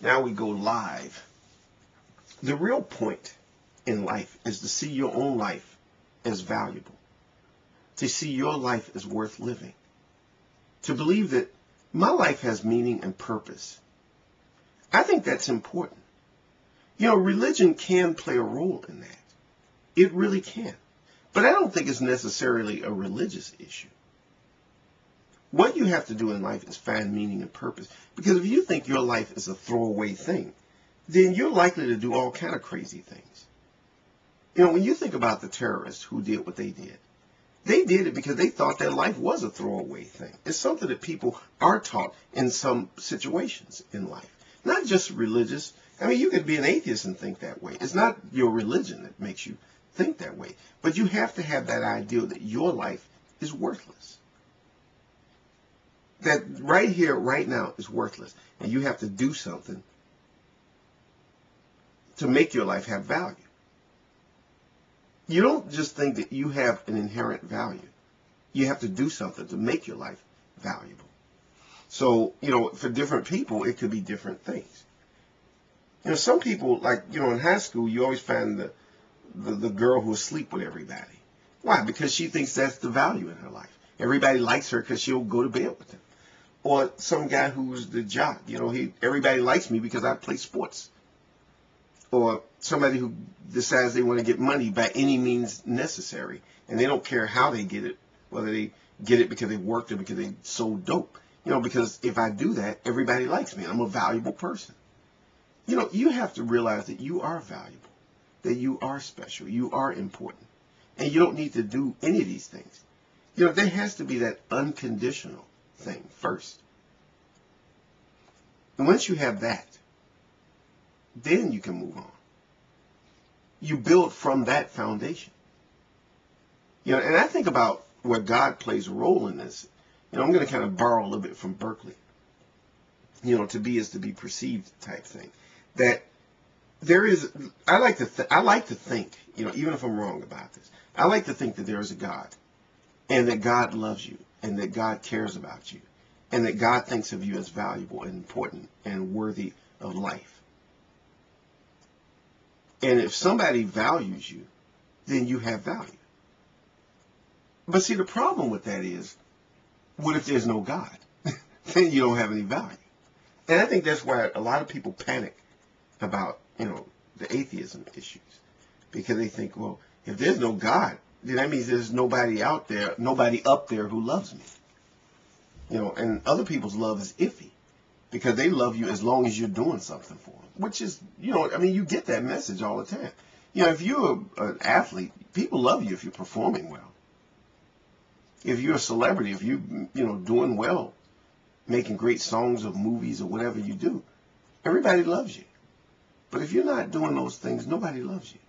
Now we go live. The real point in life is to see your own life as valuable, to see your life as worth living, to believe that my life has meaning and purpose. I think that's important. You know, religion can play a role in that. It really can. But I don't think it's necessarily a religious issue. What you have to do in life is find meaning and purpose. Because if you think your life is a throwaway thing, then you're likely to do all kind of crazy things. You know, when you think about the terrorists who did what they did it because they thought their life was a throwaway thing. It's something that people are taught in some situations in life. Not just religious. I mean, you could be an atheist and think that way. It's not your religion that makes you think that way. But you have to have that idea that your life is worthless. That right here, right now is worthless. And you have to do something to make your life have value. You don't just think that you have an inherent value. You have to do something to make your life valuable. So, you know, for different people, it could be different things. You know, some people, like, you know, in high school, you always find the girl who will sleep with everybody. Why? Because she thinks that's the value in her life. Everybody likes her because she'll go to bed with them. Or some guy who's the jock. You know, everybody likes me because I play sports. Or somebody who decides they want to get money by any means necessary. And they don't care how they get it, whether they get it because they worked or because they sold dope. You know, because if I do that, everybody likes me. I'm a valuable person. You know, you have to realize that you are valuable, that you are special, you are important. And you don't need to do any of these things. You know, there has to be that unconditional thing first. And once you have that, then you can move on. You build from that foundation. You know, and I think about where God plays a role in this. You know, I'm going to kind of borrow a little bit from Berkeley. You know, to be is to be perceived type thing. That there is, I like to think, you know, even if I'm wrong about this, I like to think that there is a God, and that God loves you, and that God cares about you, and that God thinks of you as valuable and important and worthy of life. And if somebody values you, then you have value. But see, the problem with that is, what if there's no God? Then you don't have any value. And I think that's why a lot of people panic about, you know, the atheism issues. Because they think, well, if there's no God, then that means there's nobody out there, nobody up there who loves me. You know, and other people's love is iffy. Because they love you as long as you're doing something for them. Which is, you know, I mean, you get that message all the time. You know, if you're an athlete, people love you if you're performing well. If you're a celebrity, if you're, you know, doing well, making great songs or movies or whatever you do, everybody loves you. But if you're not doing those things, nobody loves you.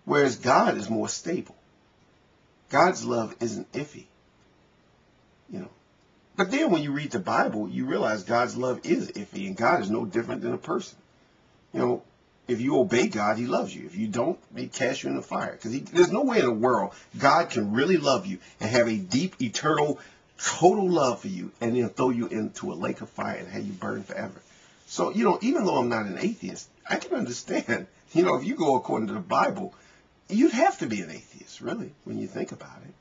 Whereas God is more stable. God's love isn't iffy. You know. But then when you read the Bible, you realize God's love is iffy, and God is no different than a person. You know, if you obey God, he loves you. If you don't, he casts you in the fire. Because there's no way in the world God can really love you and have a deep, eternal, total love for you and then throw you into a lake of fire and have you burn forever. So, you know, even though I'm not an atheist, I can understand, you know, if you go according to the Bible, you'd have to be an atheist, really, when you think about it.